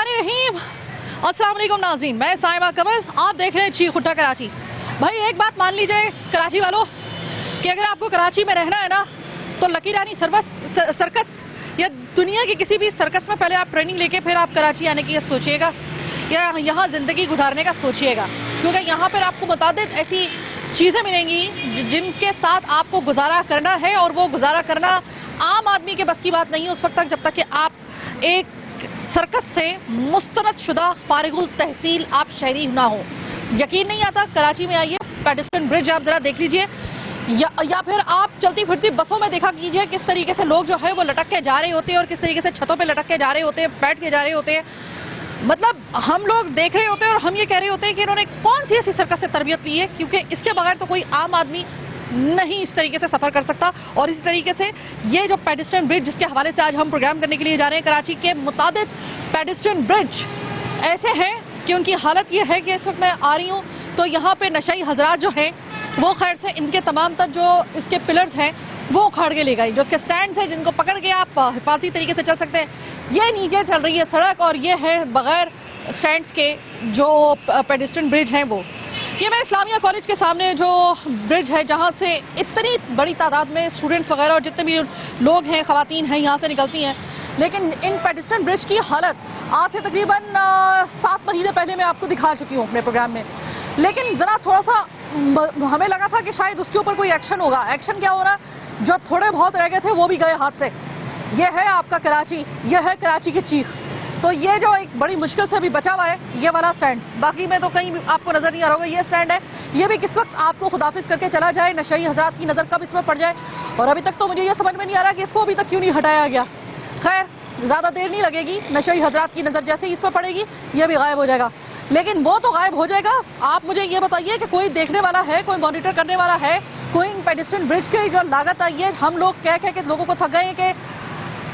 बिस्मिल्लाहिर्रहमानिर्रहीम। अस्सलाम वालेकुम नाज़रीन, मैं साइमा कमल, आप देख रहे हैं चीख उठा कराची। भाई एक बात मान लीजिए कराची वालों कि अगर आपको कराची में रहना है ना तो लकी रानी सर्कस या दुनिया की किसी भी सर्कस में पहले आप ट्रेनिंग लेके फिर आप कराची आने की सोचिएगा या यहाँ ज़िंदगी गुजारने का सोचिएगा, क्योंकि यहाँ पर आपको मुताबिक ऐसी चीज़ें मिलेंगी जिनके साथ आपको गुजारा करना है, और वो गुजारा करना आम आदमी के बस की बात नहीं है उस वक्त तक जब तक कि आप एक सर्कस से मुस्तरद शुदा फारिगुल तहसील आप शहरी ना हो। यकीन नहीं आता, कराची में आइए, पेडेस्ट्रियन ब्रिज आप ज़रा देख लीजिए, या फिर आप चलती फिरती बसों में देखा कीजिए किस तरीके से लोग जो है वो लटक के जा रहे होते हैं और किस तरीके से छतों पे लटक के जा रहे होते हैं, बैठ के जा रहे होते हैं। मतलब हम लोग देख रहे होते हैं और हम ये कह रहे होते हैं कि इन्होंने कौन सी ऐसी सर्कस से तरबियत ली है, क्योंकि इसके बगैर तो कोई आम आदमी नहीं इस तरीके से सफ़र कर सकता। और इसी तरीके से ये जो पेडेस्ट्रियन ब्रिज जिसके हवाले से आज हम प्रोग्राम करने के लिए जा रहे हैं, कराची के मुताबिक पेडेस्ट्रियन ब्रिज ऐसे हैं कि उनकी हालत ये है कि इस वक्त मैं आ रही हूँ तो यहाँ पे नशाई हजरात जो हैं वो खैर से इनके तमाम तर जो इसके पिलर्स हैं वो उखाड़ के ले गई, जो इसके स्टैंड हैं जिनको पकड़ के आप हिफाजती तरीके से चल सकते हैं। ये नीचे चल रही है सड़क और ये है बग़ैर स्टैंड्स के जो पेडेस्ट्रियन ब्रिज हैं वो। ये मैं इस्लामिया कॉलेज के सामने जो ब्रिज है जहाँ से इतनी बड़ी तादाद में स्टूडेंट्स वगैरह और जितने भी लोग हैं, ख़वातीन हैं, यहाँ से निकलती हैं। लेकिन इन पेडेस्ट्रियन ब्रिज की हालत आज से तकरीबन 7 महीने पहले मैं आपको दिखा चुकी हूँ अपने प्रोग्राम में, लेकिन ज़रा थोड़ा सा हमें लगा था कि शायद उसके ऊपर कोई एक्शन होगा। एक्शन क्या हो रहा, जो थोड़े बहुत रह गए थे वो भी गए हाथ से। ये है आपका कराची, ये है कराची की चीख। तो ये जो एक बड़ी मुश्किल से अभी बचा हुआ है ये वाला स्टैंड, बाकी में तो कहीं आपको नज़र नहीं आ रहा होगा, ये स्टैंड है। ये भी किस वक्त आपको खुदाफिज करके चला जाए, नशई हजरात की नज़र कब इसमें पड़ जाए, और अभी तक तो मुझे ये समझ में नहीं आ रहा कि इसको अभी तक क्यों नहीं हटाया गया। खैर ज़्यादा देर नहीं लगेगी, नशई हजरात की नज़र जैसे ही इस पर पड़ेगी ये भी गायब हो जाएगा। लेकिन वो तो गायब हो जाएगा, आप मुझे ये बताइए कि कोई देखने वाला है, कोई मॉनिटर करने वाला है, कोई इन पेडेस्ट्रियन ब्रिज की जो लागत आई है, हम लोग कह के लोगों को थक गए हैं कि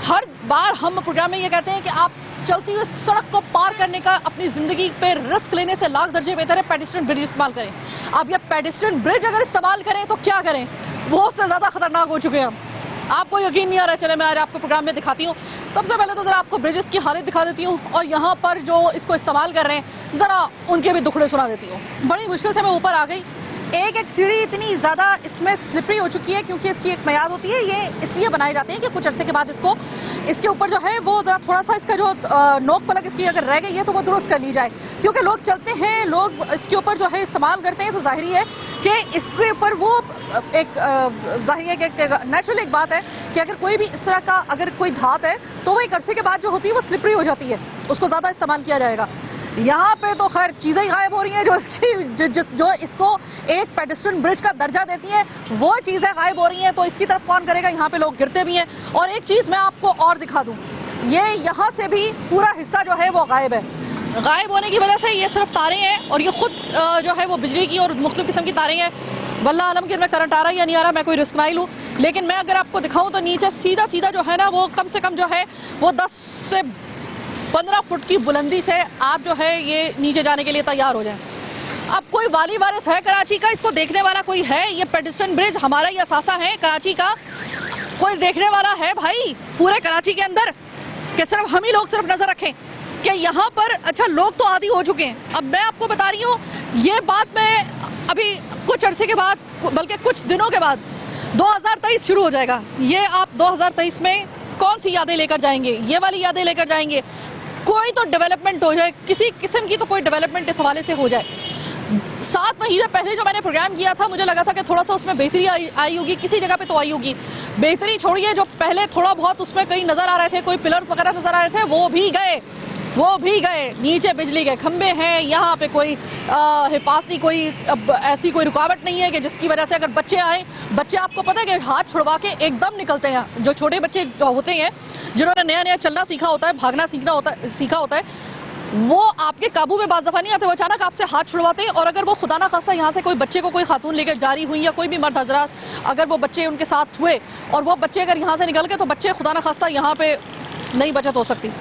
हर बार हम प्रोग्राम में ये कहते हैं कि आप चलती हुई सड़क को पार करने का अपनी ज़िंदगी पे रिस्क लेने से लाख दर्जे बेहतर है पेडेस्ट्रियन ब्रिज इस्तेमाल करें। अब ये पेडेस्ट्रियन ब्रिज अगर इस्तेमाल करें तो क्या करें, बहुत से ज़्यादा ख़तरनाक हो चुके हैं हम। आपको यकीन नहीं आ रहा, चले मैं आज आपको प्रोग्राम में दिखाती हूँ। सबसे पहले तो ज़रा आपको ब्रिजेस की हालत दिखा देती हूँ और यहाँ पर जो इसको इस्तेमाल कर रहे हैं ज़रा उनके भी दुखड़े सुना देती हूँ। बड़ी मुश्किल से मैं ऊपर आ गई। एक सीढ़ी इतनी ज़्यादा इसमें स्लिपरी हो चुकी है क्योंकि इसकी एक मयार होती है, ये इसलिए बनाए जाते हैं कि कुछ अरसे के बाद इसके ऊपर जो है वो ज़रा थोड़ा सा इसका जो नोक पलक इसकी अगर रह गई है तो वो दुरुस्त कर ली जाए, क्योंकि लोग चलते हैं, लोग इसके ऊपर जो है इस्तेमाल करते हैं, तो ज़ाहिरी है कि इसके ऊपर वो एक ज़ाहिर है कि नेचुरल एक बात है कि अगर कोई भी इस तरह का अगर कोई धात है तो वो एक अरसे के बाद जो होती है वो स्लिपरी हो जाती है, उसको ज़्यादा इस्तेमाल किया जाएगा। यहाँ पे तो खैर चीज़ें ही गायब हो रही हैं जो इसको एक पेडेस्ट्रियन ब्रिज का दर्जा देती हैं, वो चीज़ें गायब हो रही हैं। तो इसकी तरफ कौन करेगा, यहाँ पे लोग गिरते भी हैं। और एक चीज़ मैं आपको और दिखा दूँ, ये यहाँ से भी पूरा हिस्सा जो है वो गायब है। गायब होने की वजह से ये सिर्फ तारें हैं और ये खुद जो है वो बिजली की और मुख्तलिफ किस्म की तारें हैं। वल्लाह आलम कि इनमें करंट आ रहा है या नहीं आ रहा, मैं कोई रिस्क नहीं लूँ। लेकिन मैं अगर आपको दिखाऊँ तो नीचे सीधा सीधा जो है ना वो कम से कम जो है वो 10 से 15 फुट की बुलंदी से आप जो है ये नीचे जाने के लिए तैयार हो जाएं। अब कोई वाली वारिस है कराची का, इसको देखने वाला कोई है? ये पेडेस्ट्रियन ब्रिज हमारा ही असासा है कराची का, कोई देखने वाला है भाई पूरे कराची के अंदर, कि सिर्फ हम ही लोग सिर्फ नज़र रखें कि यहाँ पर अच्छा लोग तो आदी हो चुके हैं। अब मैं आपको बता रही हूँ ये बात मैं अभी कुछ अरसे के बाद, बल्कि कुछ दिनों के बाद 2023 शुरू हो जाएगा। ये आप 2023 में कौन सी यादें लेकर जाएंगे? ये वाली यादें लेकर जाएंगे? कोई तो डेवलपमेंट हो जाए, किसी किस्म की तो कोई डेवलपमेंट इस हवाले से हो जाए। 7 महीने पहले जो मैंने प्रोग्राम किया था मुझे लगा था कि थोड़ा सा उसमें बेहतरी आई होगी, किसी जगह पे तो आई होगी। बेहतरी छोड़िए, जो पहले थोड़ा बहुत उसमें कहीं नज़र आ रहे थे, कोई पिलर्स वगैरह नज़र आ रहे थे, वो भी गए। नीचे बिजली के खंबे हैं, यहाँ पे कोई हिफाजती कोई ऐसी कोई रुकावट नहीं है कि जिसकी वजह से अगर बच्चे आए, बच्चे आपको पता है कि हाथ छुड़वा के एकदम निकलते हैं। जो छोटे बच्चे जो होते हैं जिन्होंने नया चलना सीखा होता है, भागना सीखा होता है, वो आपके काबू में बाज़ दफ़ा नहीं आते, वो अचानक आपसे हाथ छुड़वाते हैं। और अगर वो खुदा ना खासा यहाँ से कोई बच्चे को कोई खातून लेकर जारी हुई या कोई भी मर्द हजरात अगर वो बच्चे उनके साथ हुए और वो बच्चे अगर यहाँ से निकल गए तो बच्चे खुदा ना खासा यहाँ पे नहीं बचत हो सकती।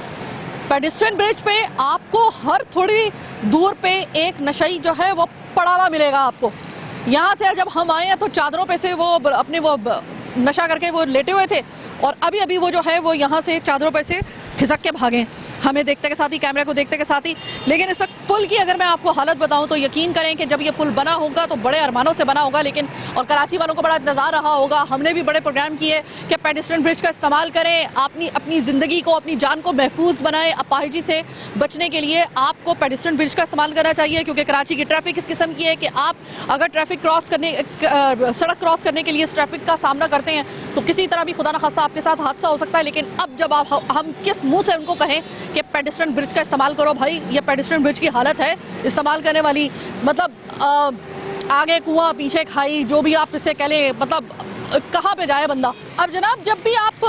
पेडेस्ट्रियन ब्रिज पे आपको हर थोड़ी दूर पे एक नशई जो है वो पड़ा हुआ मिलेगा आपको। यहाँ से जब हम आए हैं तो चादरों पे से वो अपने वो नशा करके वो लेटे हुए थे और अभी वो जो है वो यहाँ से चादरों पे से खिसक के भागे। हमें देखते के साथ ही, कैमरे को देखते के साथ ही। लेकिन इस वक्त पुल की अगर मैं आपको हालत बताऊं तो यकीन करें कि जब ये पुल बना होगा तो बड़े अरमानों से बना होगा, लेकिन और कराची वालों को बड़ा इंतजार रहा होगा। हमने भी बड़े प्रोग्राम किए कि पेडेस्ट्रियन ब्रिज का इस्तेमाल करें, अपनी ज़िंदगी को, अपनी जान को महफूज बनाएं। अपाहिजी से बचने के लिए आपको पेडेस्ट्रियन ब्रिज का इस्तेमाल करना चाहिए, क्योंकि कराची की ट्रैफिक इस किस्म की है कि आप अगर सड़क क्रॉस करने के लिए इस ट्रैफिक का सामना करते हैं तो किसी तरह भी खुदा न खास्ता आपके साथ हादसा हो सकता है। लेकिन अब जब हम किस मुंह से उनको कहें कि पेडेस्ट्रियन ब्रिज का इस्तेमाल करो, भाई ये पेडेस्ट्रियन ब्रिज की हालत है इस्तेमाल करने वाली, मतलब आगे कुआं पीछे खाई, जो भी आप इसे कह लें, मतलब कहाँ पे जाए बंदा। अब जनाब, जब भी आप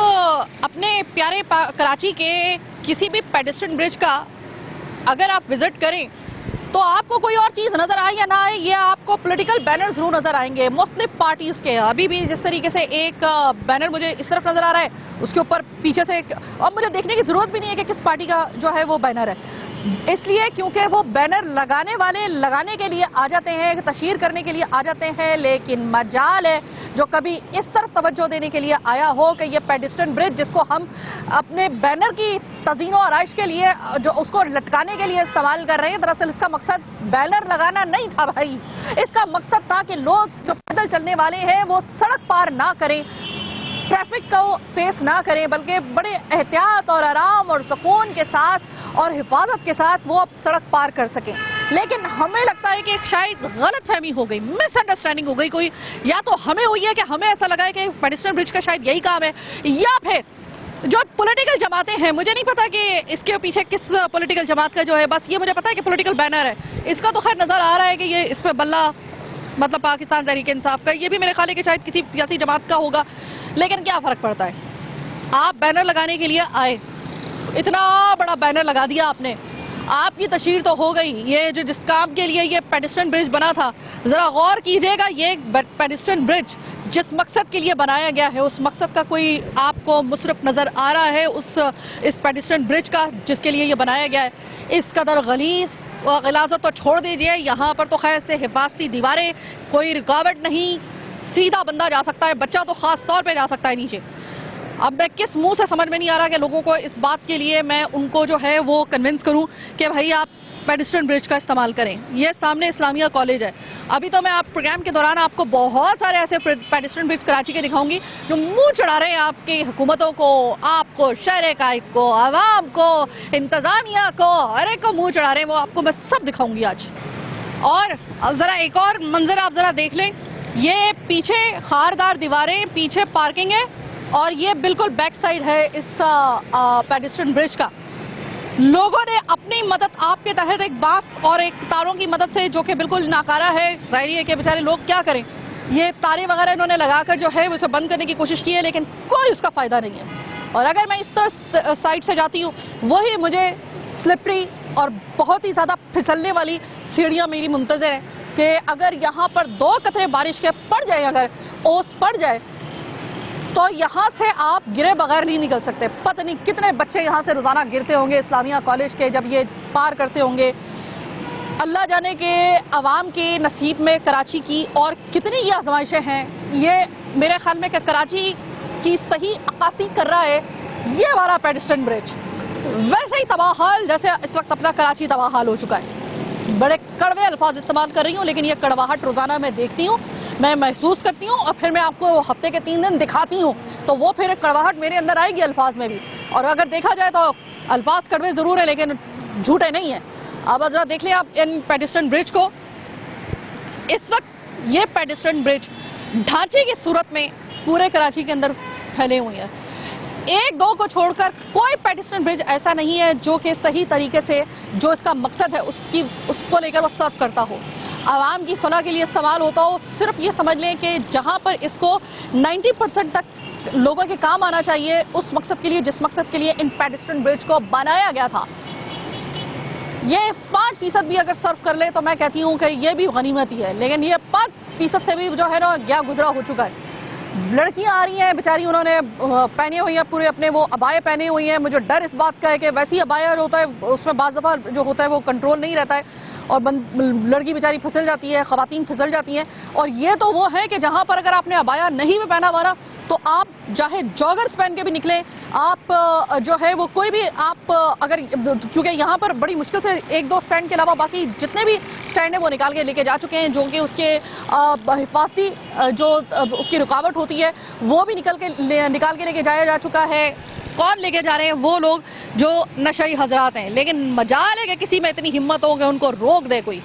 अपने प्यारे कराची के किसी भी पेडेस्ट्रियन ब्रिज का अगर आप विजिट करें तो आपको कोई और चीज़ नज़र आए या ना आए, ये आपको पॉलिटिकल बैनर जरूर नज़र आएंगे मुख्तलिफ पार्टीज़ के। अभी भी जिस तरीके से एक बैनर मुझे इस तरफ नज़र आ रहा है, उसके ऊपर पीछे से और मुझे देखने की ज़रूरत भी नहीं है कि किस पार्टी का जो है वो बैनर है, इसलिए क्योंकि वो बैनर लगाने वाले लगाने के लिए आ जाते हैं, तशहीर करने के लिए आ जाते हैं। लेकिन मजाल है जो कभी इस तरफ तवज्जो देने के लिए आया हो कि ये पेडेस्ट्रियन ब्रिज जिसको हम अपने बैनर की तज़ीनो आराइश के लिए, जो उसको लटकाने के लिए इस्तेमाल कर रहे हैं, दरअसल इसका मकसद बैनर लगाना नहीं था भाई। इसका मकसद था कि लोग जो पैदल चलने वाले हैं वो सड़क पार ना करें, ट्रैफिक को फेस ना करें, बल्कि बड़े एहतियात और आराम और सुकून के साथ और हिफाजत के साथ वो सड़क पार कर सकें। लेकिन हमें लगता है कि एक शायद गलत फहमी हो गई, मिसअंडरस्टैंडिंग हो गई कोई, या तो हमें हुई है कि हमें ऐसा लगा है कि पेडेस्ट्रियन ब्रिज का शायद यही काम है, या फिर जो पॉलिटिकल जमातें हैं, मुझे नहीं पता कि इसके पीछे किस पॉलिटिकल जमात का जो है, बस ये मुझे पता है कि पॉलिटिकल बैनर है इसका, तो खैर नज़र आ रहा है कि ये इस पर बल्ला मतलब पाकिस्तान तहरीक इंसाफ का, ये भी मेरे ख्याल है कि शायद किसी सियासी जमात का होगा। लेकिन क्या फ़र्क पड़ता है, आप बैनर लगाने के लिए आए, इतना बड़ा बैनर लगा दिया आपने, आपकी तशहीर तो हो गई। ये जो जिस काम के लिए ये पेडेस्ट्रियन ब्रिज बना था, ज़रा गौर कीजिएगा, ये पेडेस्ट्रियन ब्रिज जिस मकसद के लिए बनाया गया है उस मकसद का कोई आपको मुसरफ नज़र आ रहा है इस पेडेस्ट्रियन ब्रिज का जिसके लिए ये बनाया गया है? इस कदर गलीज़ और गलाज़त तो छोड़ दीजिए, यहाँ पर तो खैर से हिफाजती दीवारें, कोई रुकावट नहीं, सीधा बंदा जा सकता है, बच्चा तो ख़ास तौर पे जा सकता है नीचे। अब मैं किस मुंह से, समझ में नहीं आ रहा कि लोगों को इस बात के लिए मैं उनको जो है वो कन्विंस करूं कि भाई आप पेडेस्ट्रियन ब्रिज का इस्तेमाल करें। ये सामने इस्लामिया कॉलेज है, अभी तो मैं आप प्रोग्राम के दौरान आपको बहुत सारे ऐसे पेडेस्ट्रियन ब्रिज कराची के दिखाऊंगी जो मुंह चढ़ा रहे हैं आपकी हुकूमतों को, आपको, शहर कायद को, आवाम को, इंतज़ामिया को, हर एक को मुँह चढ़ा रहे हैं, वो आपको मैं सब दिखाऊंगी आज। और ज़रा एक और मंजर आप ज़रा देख लें, ये पीछे खारदार दीवारें, पीछे पार्किंग है, और ये बिल्कुल बैक साइड है इस पेडेस्ट्रियन ब्रिज का। लोगों ने अपनी मदद आपके तहत एक बांस और एक तारों की मदद से, जो कि बिल्कुल नाकारा है, जाहिर है कि बेचारे लोग क्या करें, ये तारे वगैरह इन्होंने लगाकर जो है उसे बंद करने की कोशिश की है, लेकिन कोई उसका फ़ायदा नहीं है। और अगर मैं इस तरह साइड से जाती हूँ, वही मुझे स्लिपरी और बहुत ही ज़्यादा फिसलने वाली सीढ़ियाँ मेरी मुंतज़र है कि अगर यहाँ पर 2 कतरे बारिश के पड़ जाए, अगर ओस पड़ जाए, तो यहाँ से आप गिरे बगैर नहीं निकल सकते। पता नहीं कितने बच्चे यहाँ से रोज़ाना गिरते होंगे इस्लामिया कॉलेज के, जब ये पार करते होंगे। अल्लाह जाने के अवाम के नसीब में कराची की और कितनी ये आजमाइशें हैं। ये मेरे ख्याल में कि कराची की सही अक्कासी कर रहा है ये वाला पेडेस्ट्रियन ब्रिज, वैसे ही तबाह हाल जैसे इस वक्त अपना कराची तबाह हाल हो चुका है। बड़े कड़वे अल्फाज इस्तेमाल कर रही हूँ, लेकिन ये कड़वाहट रोज़ाना मैं देखती हूँ, मैं महसूस करती हूँ, और फिर मैं आपको हफ्ते के 3 दिन दिखाती हूँ, तो वो फिर कड़वाहट मेरे अंदर आएगी अल्फाज में भी। और अगर देखा जाए तो अल्फाज कड़वे ज़रूर है, लेकिन झूठे नहीं हैं। अब ज़रा देख लें आप इन पेडेस्ट्रियन ब्रिज को। इस वक्त ये पेडेस्ट्रियन ब्रिज ढांचे की सूरत में पूरे कराची के अंदर फैले हुए हैं। 1-2 को छोड़कर कोई पेडेस्ट्रियन ब्रिज ऐसा नहीं है जो कि सही तरीके से जो इसका मकसद है उसको लेकर वो सर्व करता हो, आवाम की फलाह के लिए इस्तेमाल होता हो। सिर्फ ये समझ लें कि जहाँ पर इसको 90% तक लोगों के काम आना चाहिए, उस मकसद के लिए जिस मकसद के लिए इन पेडेस्ट्रियन ब्रिज को बनाया गया था, ये 5% भी अगर सर्व कर ले तो मैं कहती हूँ कि ये भी गनीमत ही है। लेकिन ये 5% से भी जो है ना गया गुजरा हो चुका है। लड़कियां आ रही हैं बेचारी, उन्होंने पहने हुई हैं पूरे अपने वो अबाए पहने हुई हैं। मुझे डर इस बात का है कि वैसी अबाया होता है उसमें बाज़ दफ़ा जो होता है वो कंट्रोल नहीं रहता है और लड़की बेचारी फिसल जाती है, ख़वातीन फिसल जाती हैं। और ये तो वो है कि जहाँ पर अगर आपने अबाया नहीं भी पहना हुआ ना तो आप चाहे जॉगर्स पहन के भी निकलें, आप जो है वो कोई भी आप अगर, क्योंकि यहाँ पर बड़ी मुश्किल से एक दो स्टैंड के अलावा बाकी जितने भी स्टैंड हैं वो निकाल के लेके जा चुके हैं, जो कि उसके हिफाजती जो उसकी रुकावट होती है वो भी निकाल के लेके जाया जा चुका है। कौन लेके जा रहे हैं? वो लोग जो नशई हजरात हैं। लेकिन मजाल है कि किसी में इतनी हिम्मत हो कि उनको रोक दे कोई,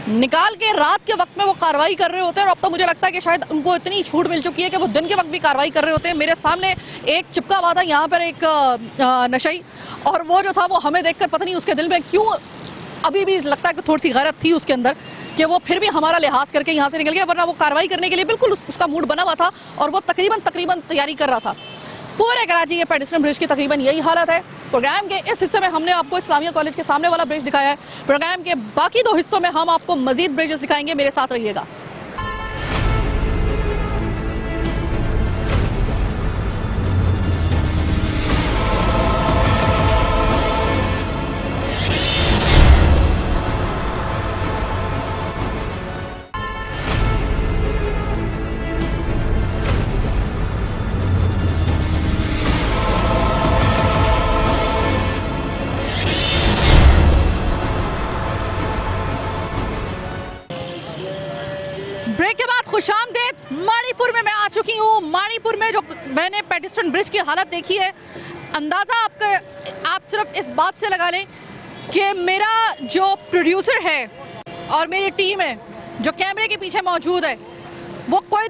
निकाल के रात के वक्त में वो कार्रवाई कर रहे होते हैं। और अब तो मुझे लगता है कि शायद उनको इतनी छूट मिल चुकी है कि वो दिन के वक्त भी कार्रवाई कर रहे होते हैं। मेरे सामने एक चिपका हुआ था यहाँ पर एक नशई, और वो जो था वो हमें देखकर पता नहीं उसके दिल में क्यों अभी भी लगता है कि थोड़ी सी गैरत थी उसके अंदर कि वो फिर भी हमारा लिहाज करके यहाँ से निकल गया, वरना वो कार्रवाई करने के लिए बिल्कुल उसका मूड बना हुआ था और वो तकरीबन तैयारी कर रहा था। पूरे कराची के पेडिस्ट्रियन ब्रिज की तकरीबन यही हालत है। प्रोग्राम के इस हिस्से में हमने आपको इस्लामिया कॉलेज के सामने वाला ब्रिज दिखाया है। प्रोग्राम के बाकी दो हिस्सों में हम आपको मजीद ब्रिजेस दिखाएंगे, मेरे साथ रहिएगा। ब्रेक के बाद खुशामदीद। माणीपुर में मैं आ चुकी हूँ। माणीपुर में जो मैंने पेडिस्ट्रियन ब्रिज की हालत देखी है, अंदाज़ा आप सिर्फ इस बात से लगा लें कि मेरा जो प्रोड्यूसर है और मेरी टीम है जो कैमरे के पीछे मौजूद है, वो कोई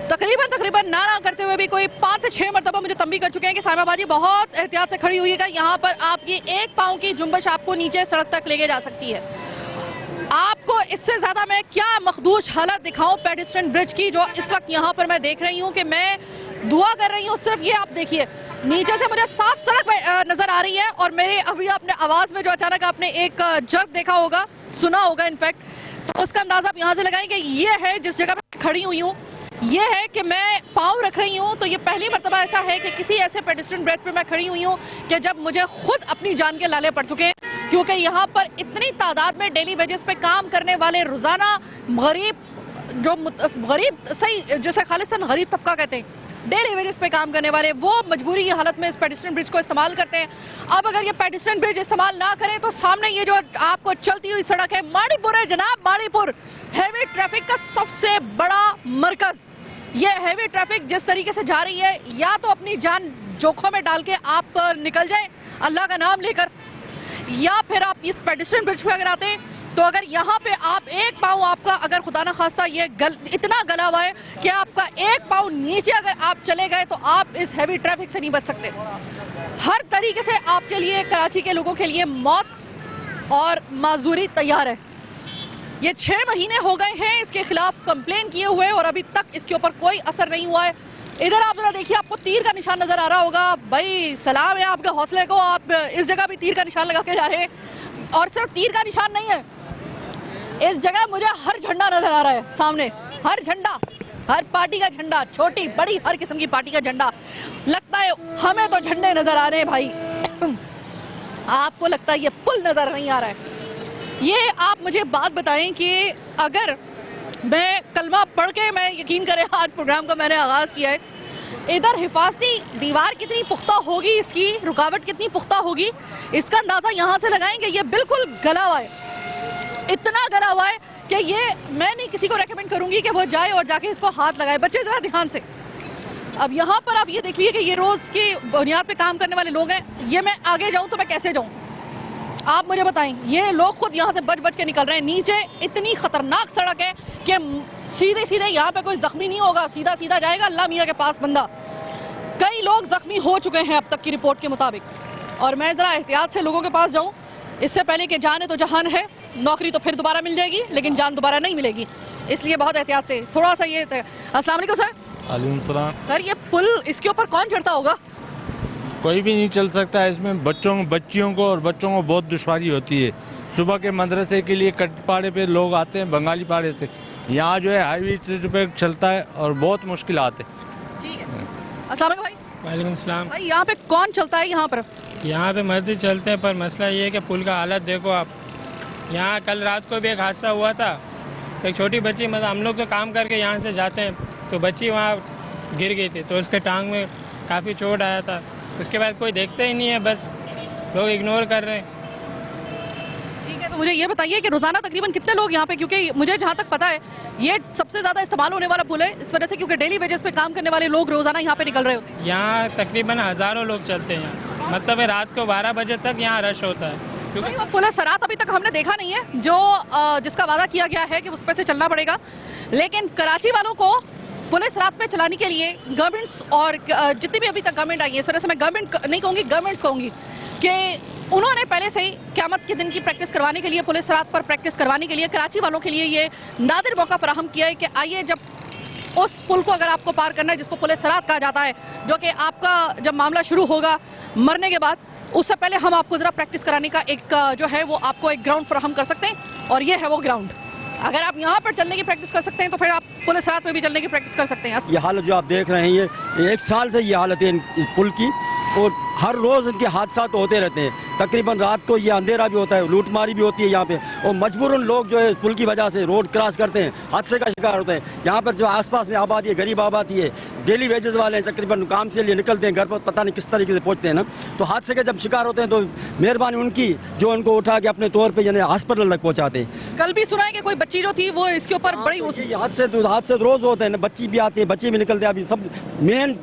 तकरीबन ना करते हुए भी कोई 5 से 6 मरतबा मुझे तंबी कर चुके हैं कि साहिबा बाजी बहुत एहतियात से खड़ी हुईगा, यहाँ पर आपकी एक पाँव की जुम्बश आपको नीचे सड़क तक लेके जा सकती है। आपको इससे ज़्यादा मैं क्या मखदूश हालत दिखाऊं पेडिस्ट्रियन ब्रिज की, जो इस वक्त यहाँ पर मैं देख रही हूँ कि मैं दुआ कर रही हूँ। सिर्फ ये आप देखिए, नीचे से मुझे साफ सड़क नज़र आ रही है और मेरे अभी आपने आवाज़ में जो अचानक आपने एक जर्क देखा होगा, सुना होगा इनफैक्ट, तो उसका अंदाज़ा आप यहाँ से लगाएं कि ये है जिस जगह मैं खड़ी हुई हूँ, ये है कि मैं पाँव रख रही हूँ। तो ये पहली मरतबा ऐसा है कि किसी ऐसे पेडिस्ट्रियन ब्रिज पर मैं खड़ी हुई हूँ कि जब मुझे खुद अपनी जान के लाले पड़ चुके हैं, क्योंकि यहाँ पर इतनी तादाद में डेली वेजेस पे काम करने वाले रोज़ाना गरीब सही जैसे खालिस्तान गरीब तबका कहते हैं, डेली वेजेस पे काम करने वाले, वो मजबूरी की हालत में इस पेडिस्ट्रियन ब्रिज को इस्तेमाल करते हैं। अब अगर ये पेडिस्ट्रियन ब्रिज इस्तेमाल ना करें तो सामने ये जो आपको चलती हुई सड़क है, माणीपुर है जनाब। माणीपुर हैवी ट्रैफिक का सबसे बड़ा मरकज। ये हैवी ट्रैफिक जिस तरीके से जा रही है, या तो अपनी जान जोखों में डाल के आप निकल जाएं अल्लाह का नाम लेकर, या फिर आप इस पेडिस्ट्रियन ब्रिज पे अगर आते हैं तो अगर यहाँ पे आप एक पाँव आपका अगर खुदा ना खास्ता ये इतना गला हुआ है कि आपका एक पाँव नीचे अगर आप चले गए तो आप इस हैवी ट्रैफिक से नहीं बच सकते। हर तरीके से आपके लिए, कराची के लोगों के लिए मौत और माजूरी तैयार है। ये 6 महीने हो गए हैं इसके खिलाफ कंप्लेन किए हुए और अभी तक इसके ऊपर कोई असर नहीं हुआ है। इधर आप जरा देखिए, आपको तीर का निशान नजर आ रहा होगा। भाई सलाम है आपके हौसले को, आप इस जगह भी तीर का निशान लगा के जा रहे हैं। और सिर्फ तीर का निशान नहीं है, इस जगह मुझे हर झंडा नजर आ रहा है सामने, हर झंडा, हर पार्टी का झंडा, छोटी बड़ी हर किस्म की पार्टी का झंडा। लगता है हमें तो झंडे नजर आ रहे हैं भाई, आपको लगता है ये पुल नजर नहीं आ रहा है। ये आप मुझे बात बताएं कि अगर मैं कलमा पढ़ के, मैं यकीन करें आज प्रोग्राम का मैंने आगाज़ किया है, इधर हिफाजती दीवार कितनी पुख्ता होगी, इसकी रुकावट कितनी पुख्ता होगी, इसका अंदाज़ा यहाँ से लगाएंगे। ये बिल्कुल गला हुआ है, इतना गला हुआ है कि ये मैं नहीं किसी को रेकमेंड करूँगी कि वो जाए और जाके इसको हाथ लगाए। बच्चे ज़रा ध्यान से, अब यहाँ पर आप ये देखिए कि ये रोज़ की बुनियाद पे काम करने वाले लोग हैं। ये मैं आगे जाऊँ तो मैं कैसे जाऊँ, आप मुझे बताएं। ये लोग खुद यहाँ से बच के निकल रहे हैं। नीचे इतनी खतरनाक सड़क है कि सीधे यहाँ पे कोई जख्मी नहीं होगा, सीधा जाएगा अल्लाह मियाँ के पास बंदा। कई लोग जख्मी हो चुके हैं अब तक की रिपोर्ट के मुताबिक। और मैं ज़रा एहतियात से लोगों के पास जाऊँ, इससे पहले कि जाने तो जहान है, नौकरी तो फिर दोबारा मिल जाएगी लेकिन जान दोबारा नहीं मिलेगी, इसलिए बहुत एहतियात से थोड़ा सा ये। अस्सलाम वालेकुम सर। वालेकुम सलाम। सर ये पुल, इसके ऊपर कौन चढ़ता होगा? कोई भी नहीं चल सकता है इसमें। बच्चियों को बहुत दुश्वारी होती है। सुबह के मदरसे के लिए कटपाड़े पे लोग आते हैं बंगाली पाड़े से, यहाँ जो है हाईवे पे चलता है और बहुत मुश्किल आते हैं। ठीक है, अस्सलाम वालेकुम भाई। वालेकुम सलाम। भाई यहाँ पे कौन चलता है? यहाँ पर मस्जिद चलते हैं, पर मसला ये है कि पुल का हालत देखो आप। यहाँ कल रात को भी एक हादसा हुआ था, एक छोटी बच्ची, मतलब हम लोग तो काम करके यहाँ से जाते हैं तो बच्ची वहाँ गिर गई थी, तो उसके टांग में काफ़ी चोट आया था। उसके बाद कोई देखता ही नहीं है, बस लोग इग्नोर कर रहे हैं। ठीक है, तो मुझे ये बताइए कि रोजाना तकरीबन कितने लोग यहाँ पे, क्योंकि मुझे जहाँ तक पता है ये सबसे ज्यादा इस्तेमाल होने वाला पुल है इस वजह से, क्योंकि डेली वेजेस पे काम करने वाले लोग रोजाना यहाँ पे निकल रहे होते हैं। यहाँ तकरीबन हज़ारों लोग चलते हैं यहाँ, मतलब रात को 12 बजे तक यहाँ रश होता है। क्योंकि भाई, वो पुलिस रात अभी तक हमने देखा नहीं है जो जिसका वादा किया गया है कि उस पर से चलना पड़ेगा, लेकिन कराची वालों को पुलिस रात में चलाने के लिए गवर्नमेंट्स और जितनी भी अभी तक गवर्नमेंट आई है, इस वजह से मैं गवर्नमेंट नहीं कहूँगी, गवर्नमेंट्स कहूँगी कि उन्होंने पहले से ही क़यामत के दिन की प्रैक्टिस करवाने के लिए, पुलिस रात पर प्रैक्टिस करवाने के लिए कराची वालों के लिए ये नादिर मौका फराहम किया है कि आइए, जब उस पुल को अगर आपको पार करना है जिसको पुलिस रात कहा जाता है, जो कि आपका जब मामला शुरू होगा मरने के बाद, उससे पहले हम आपको ज़रा प्रैक्टिस कराने का एक जो है वो आपको एक ग्राउंड फराहम कर सकते हैं, और ये है वो ग्राउंड। अगर आप यहाँ पर चलने की प्रैक्टिस कर सकते हैं तो फिर आप पुलिस रात में भी चलने की प्रैक्टिस कर सकते हैं। ये हालत जो आप देख रहे हैं, ये 1 साल से ये हालत है इस पुल की, और हर रोज़ इनके हादसा तो होते रहते हैं। तकरीबन रात को ये अंधेरा भी होता है, लूटमारी भी होती है यहाँ पे, और मजबूरन लोग जो है पुल की वजह से रोड क्रॉस करते हैं, हादसे का शिकार होते हैं। यहाँ पर जो आसपास में आबादी है, गरीब आबादी है, डेली वेजेस वाले हैं, तकरीबन काम के लिए निकलते हैं, घर पर पता नहीं किस तरीके से पहुँचते हैं ना, तो हादसे के जब शिकार होते हैं तो मेहरबानी उनकी जो उनको उठा के अपने तौर पर यानी हॉस्पिटल तक पहुँचाते हैं। कल भी सुना है कि कोई बच्ची जो थी वो इसके ऊपर बड़ी हादसे रोज़ होते हैं ना, बच्ची भी आती है, बच्चे भी निकलते हैं। अभी सब मेन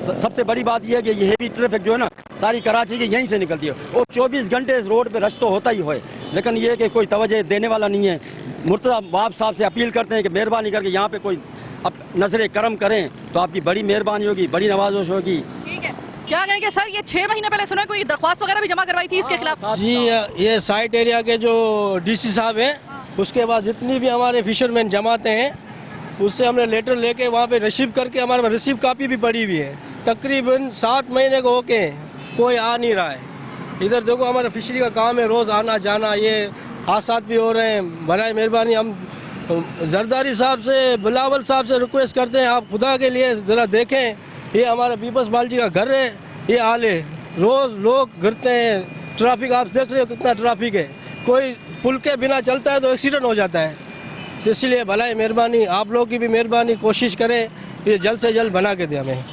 सबसे बड़ी बात यह है कि ये हेवी ट्रैफिक जो है ना सारी कराची की यहीं से निकलती है, और 24 घंटे इस रोड पे रश तो होता ही है, लेकिन ये कि कोई तवज्जो देने वाला नहीं है। मुर्तज़ा वाब साहब से अपील करते हैं कि मेहरबानी करके यहाँ पे कोई अब नजर करम करें तो आपकी बड़ी मेहरबानी होगी, बड़ी नवाजोश होगी। ठीक है, क्या कहेंगे सर, ये 6 महीने पहले सुना कोई दरख्वास्त वगैरह भी जमा करवाई थी इसके खिलाफ? जी, ये साइट एरिया के जो डीसी साहब हैं, उसके बाद जितनी भी हमारे फिशरमैन जमाते हैं, उससे हमने लेटर लेके वहाँ पे रिसीव करके, हमारे पास रिसीव कापी भी पड़ी हुई है। तकरीबन 7 महीने को होके कोई आ नहीं रहा है। इधर देखो हमारा फिशरी का काम है, रोज़ आना जाना, ये हादसा भी हो रहे हैं। बराए मेहरबानी हम जरदारी साहब से, बिलावल साहब से रिक्वेस्ट करते हैं, आप खुदा के लिए ज़रा देखें, ये हमारा पीपल्स पार्टी का घर है, ये हाल है, रोज़ लोग गिरते हैं। ट्रैफिक आप देख रहे हो कितना ट्रैफिक है, कोई पुल के बिना चलता है तो एक्सीडेंट हो जाता है। तो इसलिए भलाई मेहरबानी, आप लोग की भी मेहरबानी, कोशिश करें ये जल्द से जल्द बना के दें हमें।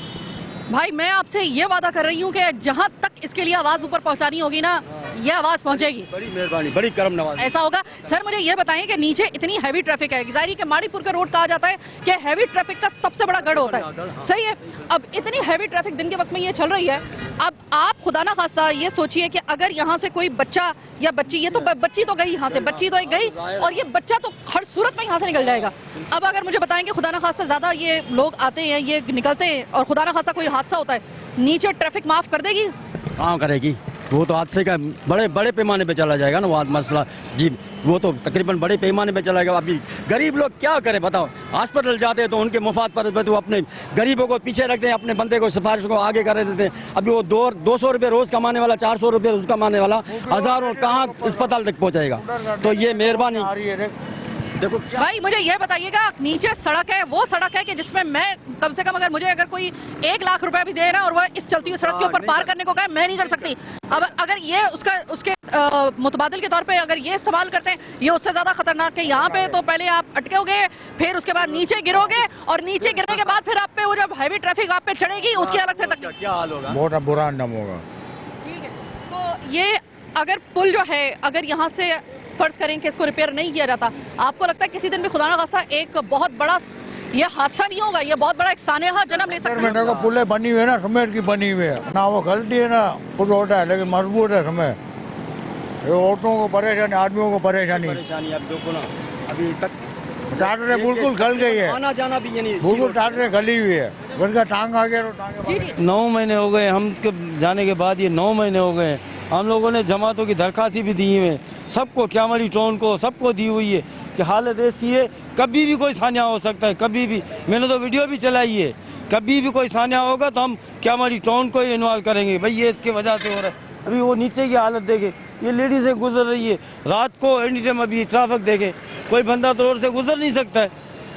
भाई मैं आपसे ये वादा कर रही हूँ कि जहाँ तक इसके लिए आवाज़ ऊपर पहुँचानी होगी ना, ये आवाज़ पहुँचेगी। बड़ी मेहरबानी, बड़ी करम नवाज़ी, ऐसा होगा। सर मुझे ये बताएं कि नीचे इतनी हैवी ट्रैफिक है, जाहिर है कि माड़ीपुर का रोड कहा जाता है कि हैवी ट्रैफिक का सबसे बड़ा गढ़ होता है, सही है। अब इतनी हैवी ट्रैफिक दिन के वक्त में ये चल रही है, अब आप खुदा ना खास्ता ये सोचिए कि अगर यहाँ से कोई बच्चा या बच्ची, ये तो बच्ची तो गई यहाँ से, बच्ची तो एक गई, और ये बच्चा तो हर सूरत में यहाँ से निकल जाएगा। अब अगर मुझे बताएं कि खुदा ना खास्ता ज़्यादा ये लोग आते हैं, ये निकलते हैं, और खुदा ना खास्ता कोई हादसा होता है, नीचे ट्रैफिक माफ़ कर देगी? कहाँ करेगी, वो तो हादसे का बड़े पैमाने पे चला जाएगा ना वो मसला जी, वो तो तकरीबन बड़े पैमाने पे चला जाएगा। अभी गरीब लोग क्या करें बताओ, हॉस्पिटल जाते हैं तो उनके मुफाद पर तो अपने गरीबों को पीछे रखते हैं, अपने बंदे को सिफारिश को आगे कर देते हैं। अभी वो 200 रुपये रोज़ कमाने वाला, 400 रुपये रोज़ कमाने वाला, हज़ारों कहाँ अस्पताल तक पहुँचाएगा। तो ये मेहरबानी देखो भाई मुझे ये बताइएगा, नीचे सड़क है, वो सड़क है कि जिसमें मैं कम से कम अगर कोई 1 लाख रुपए भी दे ना और वह इस चलती हुई सड़क के ऊपर पार करने को कहे, मैं नहीं कर सकती। अब अगर ये उसके मुतबादिल के तौर पे अगर ये इस्तेमाल करते हैं, ये उससे ज़्यादा खतरनाक है। यहाँ पे तो पहले आप अटकोगे, फिर उसके बाद नीचे गिरोगे, और नीचे गिरने के बाद फिर आप पे वो जब हैवी ट्रैफिक आप पे चढ़ेगी, उसकी अलग से तकलीफ, क्या हाल होगा, बहुत बुरा अंजाम होगा। ठीक है, तो ये अगर पुल जो है, अगर यहाँ से फर्ज करें कि इसको रिपेयर नहीं किया जाता, आपको लगता है किसी दिन भी खुदा ना खास्ता एक बहुत बड़ा ये हादसा नहीं होगा, ये बहुत बड़ा एक सानेहा जन्म ले सकता है? देखो पुलें बनी हुई है ना, सीमेंट की बनी हुई है ना, वो गलती है ना खुद होता है, लेकिन मजबूत है समय। ये औरतों को परेशानी, आदमियों को परेशानी। अब देखो ना, अभी तक टाटरें बिल्कुल गल गई है, आना जाना भी ये नहीं, बिल्कुल टाटरें गली हुई है, घर का टांग आ गया तो टांगे। जी जी, 9 महीने हो गए हम जाने के बाद, ये 9 महीने हो गए। हम लोगों ने जमातों की दरखास्तें भी दी हुई हैं, सबको, क्यामरी टाउन को, सबको दी हुई है कि हालत ऐसी है, कभी भी कोई सान्या हो सकता है, कभी भी। मैंने तो वीडियो भी चलाई है, कभी भी कोई सान्या होगा तो हम क्यामरी टाउन को ही इन्वॉल्व करेंगे। भाई ये इसके वजह से हो रहा है। अभी वो नीचे की हालत देखे, ये लेडीज़ें गुजर रही है रात को, एनी टाइम अभी ट्रैफिक देखे, कोई बंदा तो रोड से गुजर नहीं सकता है।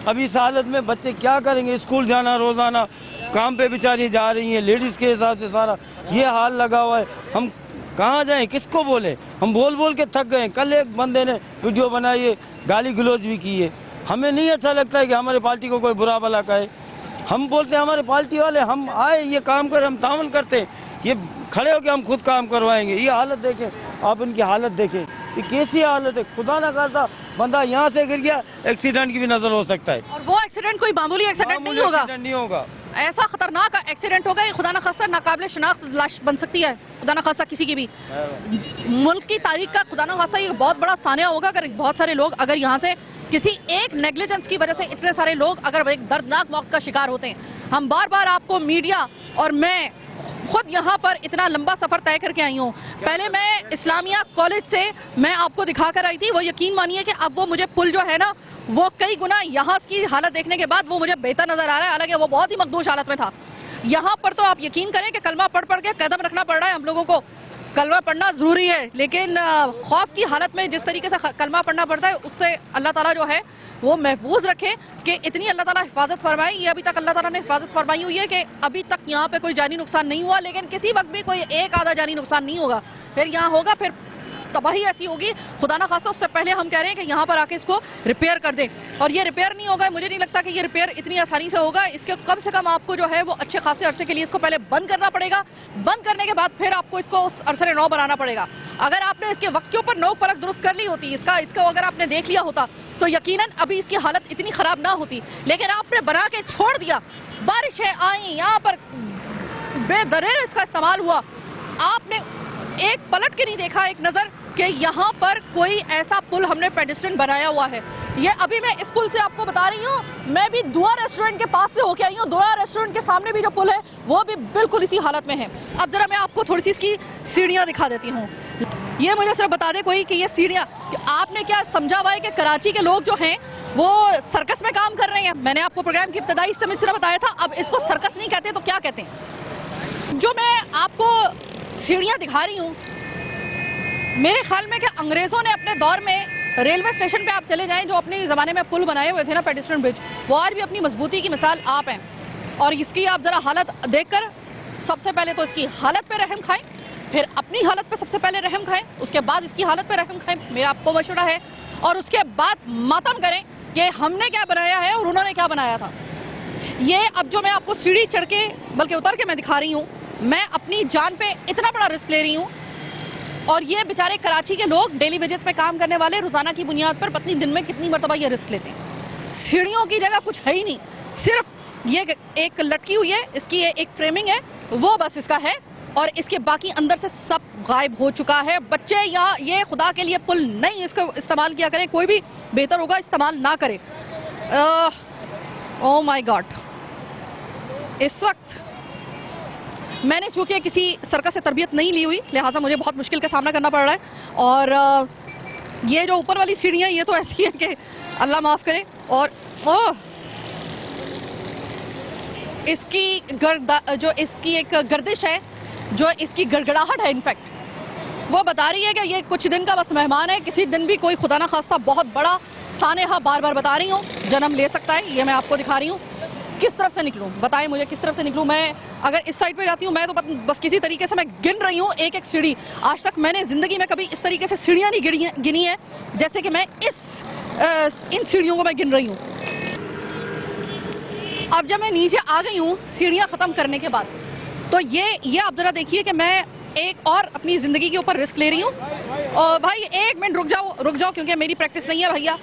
अभी इस हालत में बच्चे क्या करेंगे, स्कूल जाना, रोज़ाना काम पे बेचारी जा रही हैं, लेडीज़ के हिसाब से सारा ये हाल लगा हुआ है। हम कहाँ जाएं, किसको बोले, हम बोल बोल के थक गए। कल एक बंदे ने वीडियो बनाई है, गाली गलौज भी की है। हमें नहीं अच्छा लगता है कि हमारे पार्टी को कोई बुरा भला कहे, हम बोलते हैं हमारे पार्टी वाले हम आए ये काम करें, हम तावन करते हैं, ये खड़े होकर हम खुद काम करवाएंगे। ये हालत देखें आप, इनकी हालत देखें, ये कैसी हालत है। खुदा ना खासा बंदा यहाँ से गिर गया, एक्सीडेंट की भी नजर हो सकता है। और वो एक्सीडेंट कोई मामूली एक्सीडेंट नहीं होगा, एक्सीडेंट नहीं होगा, ऐसा खतरनाक एक्सीडेंट होगा ये खुदा न खासा नाकाबिले शनाख्त लाश बन सकती है, खुदा न खासा किसी की भी मुल्क की तारीख का खुदा न खासा ये बहुत बड़ा सानिया होगा अगर बहुत सारे लोग अगर यहाँ से किसी एक नेग्लिजेंस की वजह से इतने सारे लोग अगर एक दर्दनाक मौत का शिकार होते हैं। हम बार बार आपको मीडिया और मैं खुद यहाँ पर इतना लंबा सफ़र तय करके आई हूँ। पहले मैं इस्लामिया कॉलेज से मैं आपको दिखा कर आई थी, वो यकीन मानिए कि अब वो मुझे पुल जो है ना वो कई गुना यहाँ की हालत देखने के बाद वो मुझे बेहतर नज़र आ रहा है, हालांकि वो बहुत ही मखदूश हालत में था। यहाँ पर तो आप यकीन करें कि कलमा पढ़ पढ़ के कदम रखना पड़ रहा है हम लोगों को। कलमा पढ़ना ज़रूरी है, लेकिन खौफ की हालत में जिस तरीके से कलमा पढ़ना पड़ता है उससे अल्लाह ताला जो है वो महफूज रखे कि इतनी अल्लाह ताला हिफाजत फरमाई। ये अभी तक अल्लाह ताला ने हिफाजत फरमाई हुई है कि अभी तक यहाँ पे कोई जानी नुकसान नहीं हुआ, लेकिन किसी वक्त भी कोई एक आधा जानी नुकसान नहीं होगा, फिर यहाँ होगा, फिर तबाही ऐसी होगी खुदा ना खासा। उससे पहले हम कह रहे हैं कि यहाँ पर आके इसको रिपेयर कर दें, और ये रिपेयर नहीं होगा, मुझे नहीं लगता कि ये रिपेयर इतनी आसानी से होगा। इसके कम से कम आपको जो है वो अच्छे खासे अरसे के लिए इसको पहले बंद करना पड़ेगा, बंद करने के बाद फिर आपको इसको अरसरे नौ बनाना पड़ेगा। अगर आपने इसके वक्त के ऊपर नोक परख दुरुस्त कर ली होती, इसको अगर आपने देख लिया होता तो यकीनन अभी इसकी हालत इतनी ख़राब ना होती, लेकिन आपने बना के छोड़ दिया। बारिशें आई, यहाँ पर बेदरेल इसका इस्तेमाल हुआ, आपने एक पलट के नहीं देखा एक नज़र कि यहाँ पर कोई ऐसा पुल हमने पेडेस्ट्रियन बनाया हुआ है। ये अभी मैं इस पुल से आपको बता रही हूँ, मैं भी दुआ रेस्टोरेंट के पास से होके आई हूँ। दुआ रेस्टोरेंट के सामने भी जो पुल है वो भी बिल्कुल इसी हालत में है। अब ज़रा मैं आपको थोड़ी सी इसकी सीढ़ियाँ दिखा देती हूँ। ये मुझे सिर्फ बता दे कोई कि ये सीढ़ियाँ, आपने क्या समझा हुआ है कि कराची के लोग जो हैं वो सर्कस में काम कर रहे हैं? मैंने आपको प्रोग्राम की इब्तदाई समय सिर्फ बताया था, अब इसको सर्कस नहीं कहते तो क्या कहते हैं? जो मैं आपको सीढ़ियाँ दिखा रही हूँ, मेरे ख्याल में कि अंग्रेज़ों ने अपने दौर में रेलवे स्टेशन पे आप चले जाएं, जो अपने ज़माने में पुल बनाए हुए थे ना पेडेस्ट्रियन ब्रिज, वो आज भी अपनी मजबूती की मिसाल आप हैं। और इसकी आप ज़रा हालत देखकर सबसे पहले तो इसकी हालत पे रहम खाएं, फिर अपनी हालत पे सबसे पहले रहम खाएं, उसके बाद इसकी हालत पे रहम खाएं, मेरा आपको मशवरा है, और उसके बाद मातम करें कि हमने क्या बनाया है और उन्होंने क्या बनाया था। ये अब जो मैं आपको सीढ़ी चढ़ के बल्कि उतर के मैं दिखा रही हूँ, मैं अपनी जान पे इतना बड़ा रिस्क ले रही हूँ, और ये बेचारे कराची के लोग डेली वेजेस पे काम करने वाले रोज़ाना की बुनियाद पर पत्नी दिन में कितनी मरतबा ये रिस्क लेते हैं। सीढ़ियों की जगह कुछ है ही नहीं, सिर्फ ये एक लटकी हुई है, इसकी ये एक फ्रेमिंग है, वो बस इसका है, और इसके बाकी अंदर से सब गायब हो चुका है। बच्चे यहाँ ये खुदा के लिए पुल नहीं इसको इस्तेमाल किया करें, कोई भी बेहतर होगा इस्तेमाल ना करे। ओह माय गॉड, इस वक्त मैंने चूँकि किसी सर्कस से तरबियत नहीं ली हुई, लिहाजा मुझे बहुत मुश्किल का सामना करना पड़ रहा है, और ये जो ऊपर वाली सीढ़ियाँ ये तो ऐसी है कि अल्लाह माफ़ करे। और इसकी जो इसकी एक गर्दिश है, जो इसकी गड़गड़ाहट है, इनफैक्ट वो बता रही है कि ये कुछ दिन का बस मेहमान है, किसी दिन भी कोई खुदा ना खास्ता बहुत बड़ा सानेहा, बार बार बता रही हूँ, जन्म ले सकता है। ये मैं आपको दिखा रही हूँ। किस तरफ से निकलूं बताएं मुझे, किस तरफ से निकलूं? मैं अगर इस साइड पे जाती हूं, मैं तो बस किसी तरीके से मैं गिन रही हूं एक एक सीढ़ी। आज तक मैंने ज़िंदगी में कभी इस तरीके से सीढ़ियां नहीं गिनी है जैसे कि मैं इन सीढ़ियों को मैं गिन रही हूं। अब जब मैं नीचे आ गई हूं सीढ़ियां ख़त्म करने के बाद, तो ये आप ज़रा देखिए कि मैं एक और अपनी ज़िंदगी के ऊपर रिस्क ले रही हूँ। और भाई एक मिनट रुक जाओ क्योंकि मेरी प्रैक्टिस नहीं है भैया।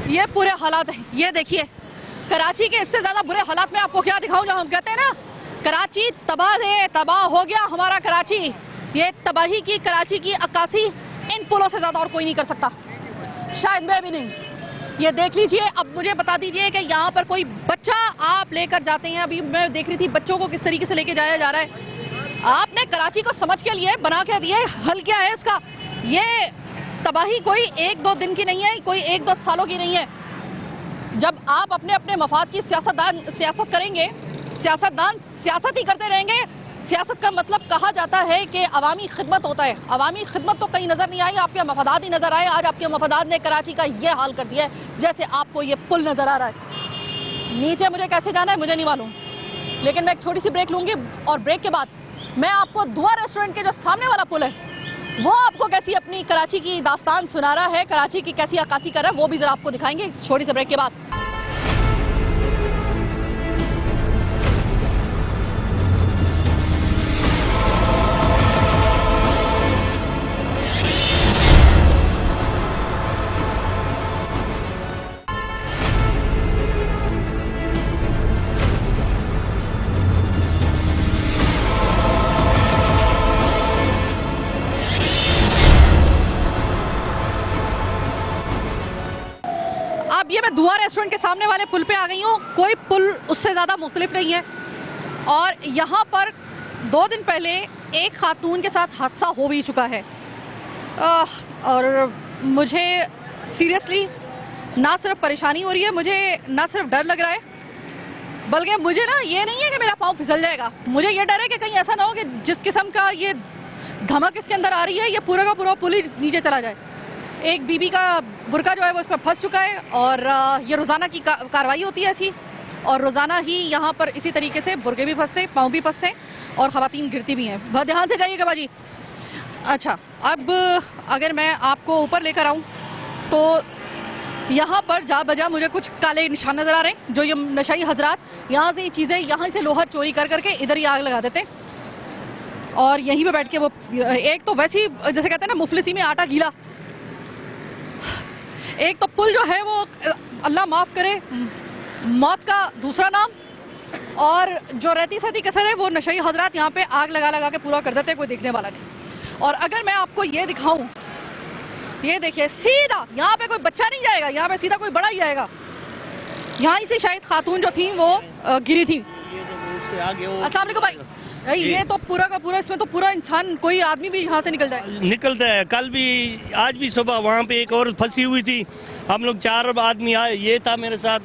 ये पूरे हालात हैं, ये देखिए कराची के इससे ज़्यादा बुरे हालात में आपको क्या दिखाऊं? जो हम कहते हैं ना कराची तबाह हो गया हमारा कराची, ये तबाही की कराची की अक्कासी इन पुलों से ज़्यादा और कोई नहीं कर सकता, शायद मैं भी नहीं। ये देख लीजिए, अब मुझे बता दीजिए कि यहाँ पर कोई बच्चा आप लेकर जाते हैं, अभी मैं देख रही थी बच्चों को किस तरीके से लेके जाया जा रहा है। आपने कराची को समझ के लिए बना के दिए, हल क्या है इसका? ये तबाही कोई एक दो दिन की नहीं है, कोई एक दो सालों की नहीं है। जब आप अपने अपने मफाद की सियासत करेंगे, सियासतदान सियासत ही करते रहेंगे। सियासत का मतलब कहा जाता है कि अवामी खिदमत होता है। अवामी खिदमत तो कहीं नज़र नहीं आई, आपके मफादात ही नज़र आए। आज आपके मफादात ने कराची का ये हाल कर दिया है जैसे आपको ये पुल नज़र आ रहा है। नीचे मुझे कैसे जाना है मुझे नहीं मालूम, लेकिन मैं एक छोटी सी ब्रेक लूँगी, और ब्रेक के बाद मैं आपको दुआ रेस्टोरेंट के जो सामने वाला पुल है वो आपको कैसी अपनी कराची की दास्तान सुना रहा है, कराची की कैसी अक्कासी कर रहा है, वो भी जरा आपको दिखाएंगे छोटी सी ब्रेक के बाद। अब ये मैं दुआ रेस्टोरेंट के सामने वाले पुल पे आ गई हूँ। कोई पुल उससे ज़्यादा मुख्तलिफ नहीं है। और यहाँ पर 2 दिन पहले एक खातून के साथ हादसा हो भी चुका है। और मुझे सीरियसली ना सिर्फ परेशानी हो रही है, मुझे ना सिर्फ डर लग रहा है, बल्कि मुझे ना ये नहीं है कि मेरा पाँव फिसल जाएगा। मुझे ये डर है कि कहीं ऐसा ना हो कि जिस किस्म का ये धमक इसके अंदर आ रही है, ये पूरा का पूरा पुल ही नीचे चला जाए। एक बीबी का बुरका जो है वो इसमें फंस चुका है और ये रोज़ाना की कार्रवाई होती है ऐसी, और रोज़ाना ही यहाँ पर इसी तरीके से बुरके भी फंसते, पाँव भी फंसते और ख़वातीन गिरती भी हैं। बहुत ध्यान से जाइएगा बाजी। अच्छा, अब अगर मैं आपको ऊपर लेकर आऊँ तो यहाँ पर जा बजा मुझे कुछ काले निशान नज़र आ रहे हैं, जो ये नशाई हजरात यहाँ से चीज़ें, यहाँ से लोहा चोरी कर करके इधर ही आग लगा देते और यहीं पे बैठ के वो, एक तो वैसे ही जैसे कहते हैं ना मुफलिसी में आटा गीला, एक तो पुल जो है वो अल्लाह माफ़ करे मौत का दूसरा नाम, और जो रहती सहती कसर है वो नशई हजरात यहाँ पे आग लगा लगा के पूरा कर देते हैं, कोई देखने वाला नहीं। और अगर मैं आपको ये दिखाऊं, ये देखिए सीधा यहाँ पे कोई बच्चा नहीं जाएगा, यहाँ पे सीधा कोई बड़ा ही जाएगा। यहाँ से शायद खातून जो थी वो गिरी थी। अस्सलाम वालेकुम भाई, ये तो पूरा का पूरा, इसमें तो पूरा इंसान, कोई आदमी भी यहाँ से निकलता है। कल भी, आज भी सुबह वहाँ पे एक औरत फंसी हुई थी। हम लोग 4 आदमी आए, ये था मेरे साथ,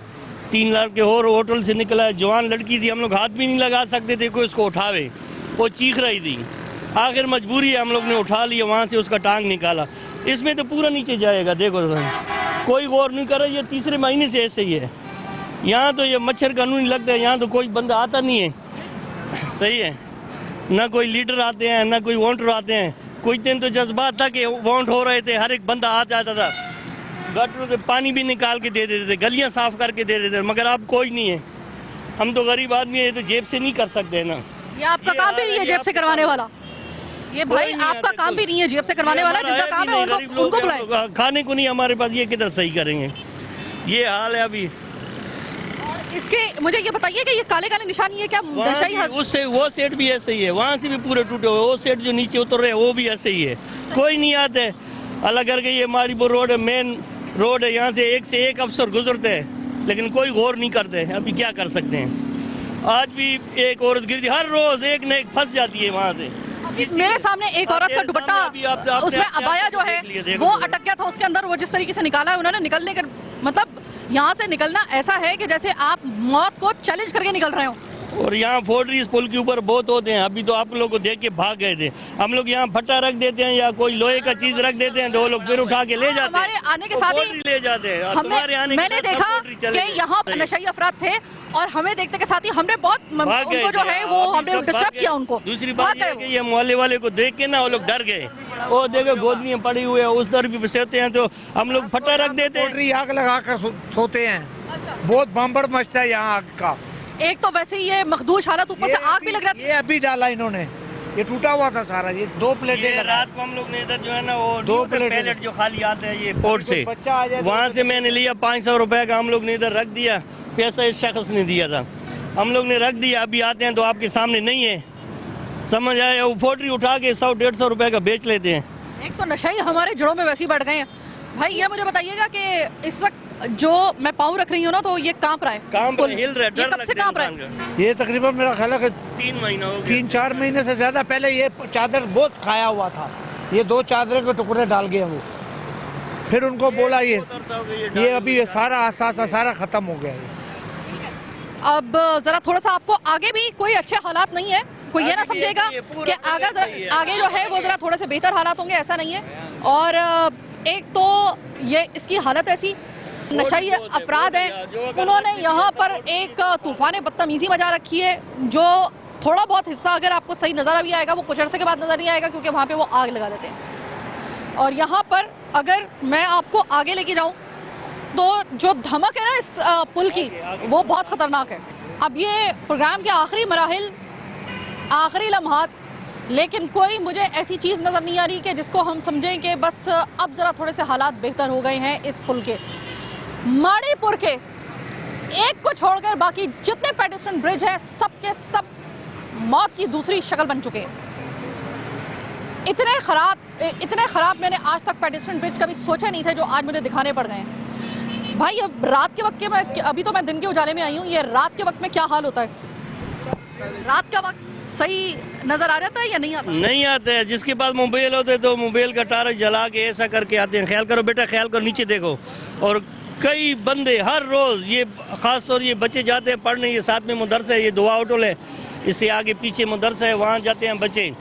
3 लड़के और होटल से निकला है, जवान लड़की थी, हम लोग हाथ भी नहीं लगा सकते थे कोई उसको उठावे, वो चीख रही थी। आखिर मजबूरी है, हम लोग ने उठा लिया, वहाँ से उसका टांग निकाला। इसमें तो पूरा नीचे जाएगा, देखो कोई गौर नहीं कर रहा। ये 3रे महीने से ऐसे ही है। यहाँ तो ये मच्छर कानूनी लगता है, यहाँ तो कोई बंदा आता नहीं है, सही है ना, कोई लीडर आते हैं ना कोई वोटर आते हैं। कुछ दिन तो जज्बात था कि वोट हो रहे थे, हर एक बंदा आ जाता था, गटरों से पानी भी निकाल के दे देते थे, गलियां साफ करके दे देते थे, मगर अब कोई नहीं है। हम तो गरीब आदमी है, तो जेब से नहीं कर सकते ना। ये आपका काम भी नहीं है जेब से करवाने वाला, ये भाई आपका काम भी नहीं है जेब से करवाने वाला, जिनका काम है उनको बुलाएं। खाने को नहीं हमारे पास, ये किधर सही करेंगे, ये हाल है अभी। इसके मुझे ये बताइए कि ये काले काले निशान ये क्या नशाई उससे वो सेट भी ऐसे ही है, वहाँ से भी पूरे टूटे हुए, वो सेट जो नीचे उतर रहे वो भी ऐसे ही है, कोई नहीं आते। अलग करके ये मारीपुर रोड है, मेन रोड है, यहाँ से एक अफसर गुजरते हैं, लेकिन कोई गौर नहीं करते। अभी क्या कर सकते हैं। आज भी एक औरत गिरती, हर रोज एक न एक फंस जाती है वहाँ से। मेरे सामने एक औरत का दुपट्टा, उसमें अबाया जो है वो अटक गया था उसके अंदर, वो जिस तरीके से निकाला है उन्होंने, निकलने का मतलब यहाँ से निकलना ऐसा है कि जैसे आप मौत को चैलेंज करके निकल रहे हो। और यहाँ फोर्ट्री इस पुल के ऊपर बहुत होते हैं। अभी तो आप लोगों को देख के भाग गए थे। हम लोग यहाँ फट्टा रख देते हैं या कोई लोहे का चीज रख देते हैं, तो वो लोग फिर उठा के ले जाते हैं। हमारे आने के साथ ही ले जाते हैं। मैंने देखा कि यहाँ पर नशाई अफराद थे और हमें देखते के साथ ही हमने बहुत उनको जो है वो हमने डिस्टर्ब किया उनको। दूसरी बात ये है कि ये मोहल्ले वाले को देख के ना वो लोग डर गए। वो देखो गोदनियाँ पड़ी हुई है, उस दर भी सोते हैं, तो हम लोग फट्टा रख देते हैं, आग लगा कर सोते हैं। बहुत बम्बड़ मचता है यहाँ आग का। एक तो वैसे ही ये मखदूश हालत, ऊपर से आग भी लग रहा था। ये अभी डाला इन्होंने, ये टूटा हुआ था सारा। ये 2 प्लेटें रात को हम लोग ने इधर जो है ना वो 2 प्लेट जो खाली आते हैं ये पोर्ट से, बच्चा आ जाए वहाँ से मैंने लिया 500 रुपए का, हम लोग ने इधर रख दिया। पैसा इस शख्स ने दिया था, हम लोग ने रख दिया। अभी आते हैं तो आपके सामने नहीं है, समझ आए। वो फोटरी उठा के 100-150 रुपए का बेच लेते हैं। एक तो नशाई हमारे जड़ों में वैसे ही बढ़ गए हैं। भाई ये मुझे बताइएगा कि इस वक्त जो मैं पाँव रख रही हूँ ना, तो ये कांप रहा है, हिल रहा है, ये कब से कांप रहा है? ये तकरीबन मेरा ख्याल है 3 महीना हो गया, 3-4 महीने से ज्यादा। पहले ये चादर बहुत खाया हुआ था, ये 2 चादरें के टुकड़े डाल गए वो। फिर उनको बोला ये अभी ये सारा आसासा सारा खत्म हो गया है। अब जरा थोड़ा सा आपको आगे भी कोई अच्छे हालात नहीं है, कोई ये ना समझेगा कि आगे जो है वो जरा थोड़े से बेहतर हालात होंगे, ऐसा नहीं है। और एक तो ये इसकी हालत ऐसी, नशाई अफराद हैं, उन्होंने यहाँ पर एक तूफान बदतमीजी मचा रखी है, जो थोड़ा बहुत हिस्सा अगर आपको सही नज़र भी आएगा वो कुछ अरसे के बाद नज़र नहीं आएगा, क्योंकि वहाँ पे वो आग लगा देते हैं। और यहाँ पर अगर मैं आपको आगे लेके जाऊँ तो जो धमक है ना इस पुल की वो बहुत ख़तरनाक है। अब ये प्रोग्राम के आखिरी मराहिल, आखिरी लम्हात, लेकिन कोई मुझे ऐसी चीज़ नज़र नहीं आ रही कि जिसको हम समझें कि बस अब ज़रा थोड़े से हालात बेहतर हो गए हैं इस पुल के। माड़ीपुर के एक को छोड़कर बाकी जितने पेडेस्ट्रियन ब्रिज हैं सब के सब मौत की दूसरी शक्ल बन चुके हैं। इतने ख़राब मैंने आज तक पेडेस्ट्रियन ब्रिज कभी सोचे नहीं थे जो आज मुझे दिखाने पड़ गए हैं। भाई अब रात के वक्त के मैं अभी तो मैं दिन के उजाले में आई हूँ, ये रात के वक्त में क्या हाल होता है? रात का वक्त सही नजर आ जाता है या नहीं आता? नहीं आता है। जिसके पास मोबाइल होते तो मोबाइल का टारच जला के ऐसा करके आते हैं। ख्याल करो बेटा, ख्याल करो, नीचे देखो। और कई बंदे हर रोज, ये खास तौर ये बच्चे जाते हैं पढ़ने, ये साथ में मदरसा है, ये दुआ होटल है, इससे आगे पीछे मदरसा है, वहाँ जाते हैं बच्चे।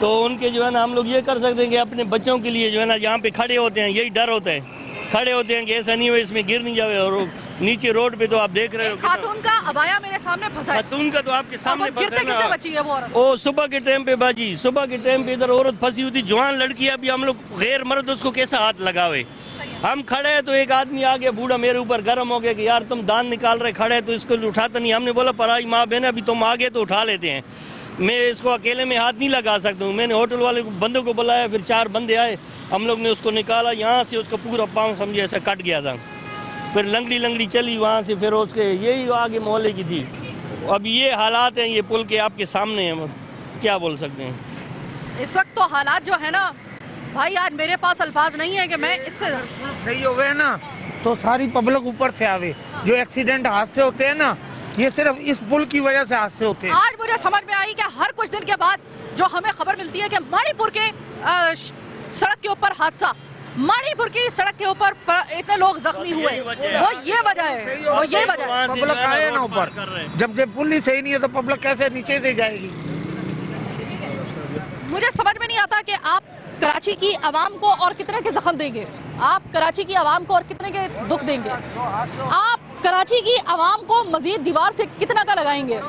तो उनके जो है ना हम लोग ये कर सकते हैं कि अपने बच्चों के लिए जो है ना यहाँ पे खड़े होते हैं, यही डर होता है, खड़े होते हैं कि ऐसा नहीं हो इसमें गिर नहीं जाए। और नीचे रोड पे तो आप देख रहे हो खातून का अबाया मेरे सामने फंसा है। खातून का तो आपके सामने फंसा है बची है वो औरत। ओ सुबह के टाइम पे बाजी, सुबह के टाइम पे इधर औरत फंसी हुई थी, जवान लड़की। अभी हम लोग गैर मर्द उसको कैसा हाथ लगावे? हम खड़े हैं तो एक आदमी आ गया बूढ़ा मेरे ऊपर गर्म हो गया कि यार तुम दान निकाल रहे, खड़े तो इसको उठाता नहीं। हमने बोला पराई माँ बहन, अभी तुम आ गए तो उठा लेते हैं, मैं इसको अकेले में हाथ नहीं लगा सकता हूँ। मैंने होटल वाले बंदों को बुलाया, फिर 4 बंदे आए, हम लोग ने उसको निकाला। यहाँ से उसका पूरा पाँव समझे ऐसा कट गया था, फिर लंगड़ी चली वहाँ से, फिर उसके यही आगे मोहल्ले की थी। अब ये हालात हैं, ये पुल के आपके सामने हैं, क्या बोल सकते हैं इस वक्त? तो हालात जो है ना भाई, आज मेरे पास अल्फाज नहीं है कि मैं इससे सही हो गए ना तो सारी पब्लिक ऊपर से आवे। जो एक्सीडेंट हादसे होते हैं ना, ये सिर्फ इस पुल की वजह से हादसे होते हैं। आज मुझे समझ में आई कि हर कुछ दिन के बाद जो हमें खबर मिलती है कि माड़ीपुर के सड़क के ऊपर हादसा, माड़ीपुर की सड़क के ऊपर इतने लोग जख्मी हुए, वो ये वजह है, वो ये वजह है। पब्लिक आए ना ऊपर, जब पुल ही सही नहीं है तो पब्लिक कैसे नीचे से जाएगी? मुझे समझ में नहीं आता कि आप कराची की आवाम को और कितने के जख्म देंगे, आप कराची की आवाम को और कितने के दुख देंगे, आप कराची की आवाम को मजीद दीवार से कितना का लगाएंगे?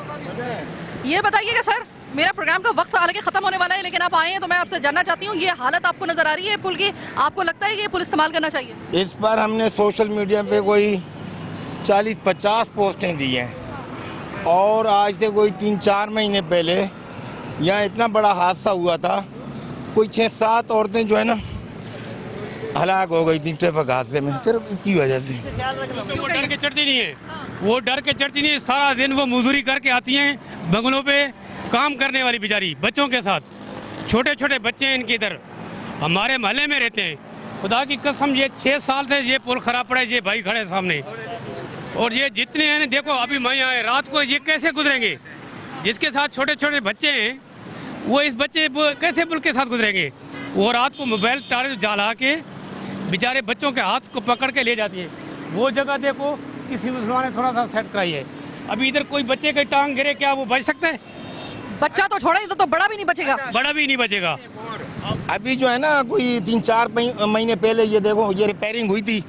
ये बताइएगा सर। मेरा प्रोग्राम का वक्त हालांकि ख़त्म होने वाला है, लेकिन आप आए हैं तो मैं आपसे जानना चाहती हूँ, ये हालत आपको नज़र आ रही है पुल की, आपको लगता है कि ये पुल इस्तेमाल करना चाहिए? इस पर हमने सोशल मीडिया पे कोई 40-50 पोस्टें दी हैं, और आज से कोई 3-4 महीने पहले यहाँ इतना बड़ा हादसा हुआ था, कोई 6-7 औरतें जो है ना हलाक हो गई थी ट्रैफिक हादसे में, सिर्फ इसकी वजह से। वो डर के चढ़ती नहीं है, वो डर के चढ़ती नहीं है। सारा दिन वो मजदूरी करके आती हैं बंगलों पे, काम करने वाली बेचारी बच्चों के साथ, छोटे छोटे बच्चे हैं इनके इधर, हमारे मोहल्ले में रहते हैं। खुदा की कसम, ये 6 साल से ये पुल खराब पड़ा है, ये भाई खड़े सामने, और ये जितने हैं देखो, अभी मैं आए रात को, ये कैसे गुजरेंगे? जिसके साथ छोटे छोटे बच्चे हैं वो इस बच्चे कैसे पुल के साथ गुजरेंगे? वो रात को मोबाइल टावर जला के बेचारे बच्चों के हाथ को पकड़ के ले जाती है। वो जगह देखो किसी मुसलमान ने थोड़ा सा सेट कराई है, अभी इधर कोई बच्चे के टांग गिरे, क्या वो बच सकता है? बच्चा तो छोड़ा ही तो बड़ा भी नहीं बचेगा, बड़ा भी नहीं बचेगा। अभी जो है ना कोई 3-4 महीने पहले ये देखो, ये रिपेयरिंग हुई थी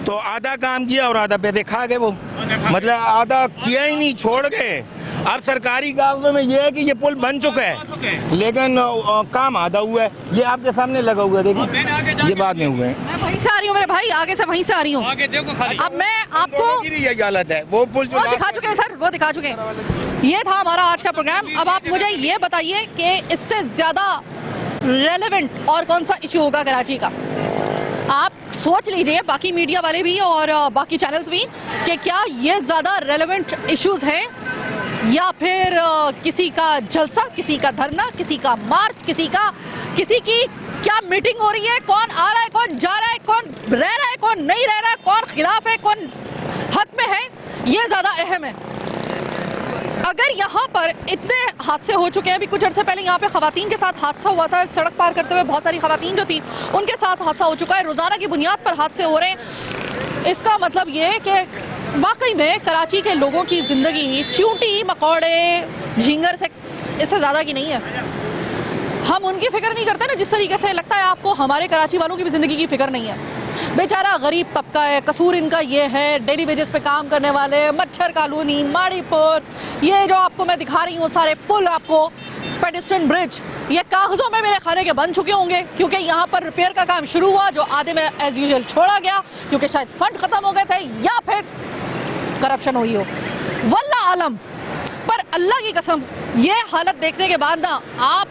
तो आधा काम किया और आधा पैसे खा गए वो, मतलब आधा किया ही नहीं, छोड़ गए। अब सरकारी कागजों में ये है कि ये पुल बन चुका है, लेकिन काम आधा हुआ है। ये आपके सामने लगा हुआ है, देखिए, ये बाद में हुए हैं। मैं वहीं से आ रही हूँ मेरे भाई, आगे से वहीं से आ रही हूँ। अब मैं आपको यही हालत है, वो पुल जो दिखा चुके हैं सर, वो दिखा चुके हैं। ये था हमारा आज का प्रोग्राम। अब आप मुझे ये बताइए कि इससे ज्यादा रेलेवेंट और कौन सा इशू होगा कराची का? आप सोच लीजिए, बाकी मीडिया वाले भी और बाकी चैनल्स भी, कि क्या ये ज़्यादा रेलेवेंट इश्यूज हैं, या फिर किसी का जलसा, किसी का धरना, किसी का मार्च, किसी की क्या मीटिंग हो रही है, कौन आ रहा है, कौन जा रहा है, कौन रह रहा है, कौन नहीं रह रहा है, कौन खिलाफ है, कौन हक में है, ये ज़्यादा अहम है। अगर यहाँ पर इतने हादसे हो चुके हैं, अभी कुछ अर्से पहले यहाँ पे खवातीन के साथ हादसा हुआ था, सड़क पार करते हुए बहुत सारी खवातीन जो थी उनके साथ हादसा हो चुका है, रोज़ाना की बुनियाद पर हादसे हो रहे हैं। इसका मतलब ये है कि वाकई में कराची के लोगों की ज़िंदगी चूंटी मकौड़े झींगर से इससे ज़्यादा की नहीं है। हम उनकी फ़िक्र नहीं करते ना, जिस तरीके से लगता है आपको हमारे कराची वालों की भी ज़िंदगी की फ़िक्र नहीं है। बेचारा गरीब तबका है, कसूर इनका ये है, डेली वेजेस पे काम करने वाले, मच्छर कॉलोनी, माड़ीपुर, ये जो आपको मैं दिखा रही हूँ सारे पुल, आपको पेडेस्ट्रियन ब्रिज ये कागजों में मेरे खाने के बन चुके होंगे, क्योंकि यहाँ पर रिपेयर का काम शुरू हुआ जो आधे में एज यूजुअल छोड़ा गया, क्योंकि शायद फंड खत्म हो गए थे या फिर करप्शन हुई हो, वल्लाह आलम। पर अल्लाह की कसम ये हालत देखने के बाद ना आप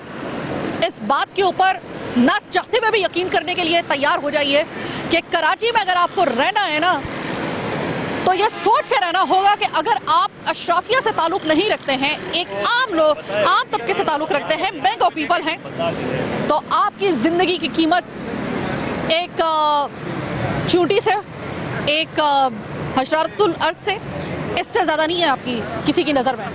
इस बात के ऊपर ना चाहते हुए भी यकीन करने के लिए तैयार हो जाइए कि कराची में अगर आपको रहना है ना तो ये सोच के रहना होगा कि अगर आप अशराफिया से ताल्लुक नहीं रखते हैं, एक आम लोग, आम तबके से ताल्लुक रखते हैं, बैंक ऑफ पीपल हैं, तो आपकी ज़िंदगी की कीमत एक चूंटी से, एक हशरातुल अर्ज़ से, इससे ज़्यादा नहीं है आपकी किसी की नज़र में।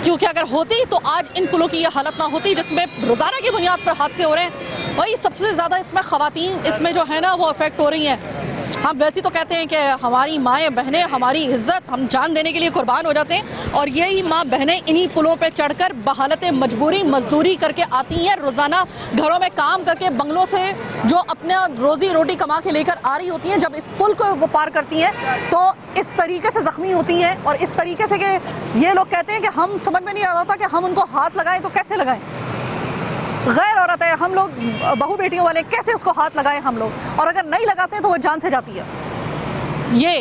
क्योंकि अगर होती तो आज इन पुलों की ये हालत ना होती जिसमें रोज़ाना की बुनियाद पर हादसे हो रहे हैं। वही सबसे ज़्यादा इसमें ख़वातीन इसमें जो है ना वो अफेक्ट हो रही हैं। हम वैसे तो कहते हैं कि हमारी माएँ बहनें, हमारी इज़्ज़त, हम जान देने के लिए कुर्बान हो जाते हैं, और यही माँ बहनें इन्हीं पुलों पे चढ़कर बहालत मजबूरी मजदूरी करके आती हैं, रोज़ाना घरों में काम करके बंगलों से जो अपना रोज़ी रोटी कमा के लेकर आ रही होती हैं। जब इस पुल को वो पार करती हैं तो इस तरीके से ज़ख्मी होती हैं और इस तरीके से कि ये लोग कहते हैं कि हम समझ में नहीं आ रहा था कि हम उनको हाथ लगाएं तो कैसे लगाएं। गैर औरत है, हम लोग बहू बेटियों वाले कैसे उसको हाथ लगाएं हम लोग, और अगर नहीं लगाते तो वो जान से जाती है। ये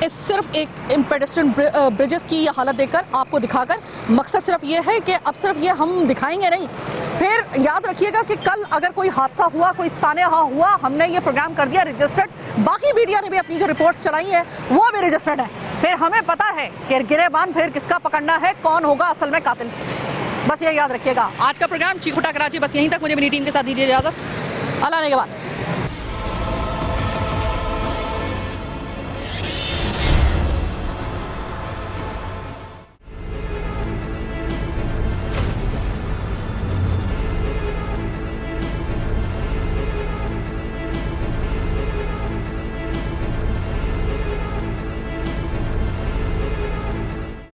इस सिर्फ एक पेडेस्ट्रियन ब्रिजेस की ये हालत देखकर आपको दिखाकर मकसद सिर्फ ये है कि अब सिर्फ ये हम दिखाएंगे नहीं, फिर याद रखिएगा कि कल अगर कोई हादसा हुआ, कोई सानेहा हुआ, हमने ये प्रोग्राम कर दिया रजिस्टर्ड, बाकी मीडिया ने भी अपनी जो रिपोर्ट्स चलाई है वो भी रजिस्टर्ड है, फिर हमें पता है कि गिरेबान फिर किसका पकड़ना है, कौन होगा असल में कातिल। बस ये याद रखिएगा। आज का प्रोग्राम चीखुटा कराची बस यहीं तक। मुझे मेरी टीम के साथ दीजिए इजाज़त। अल्लाह ने के बाद।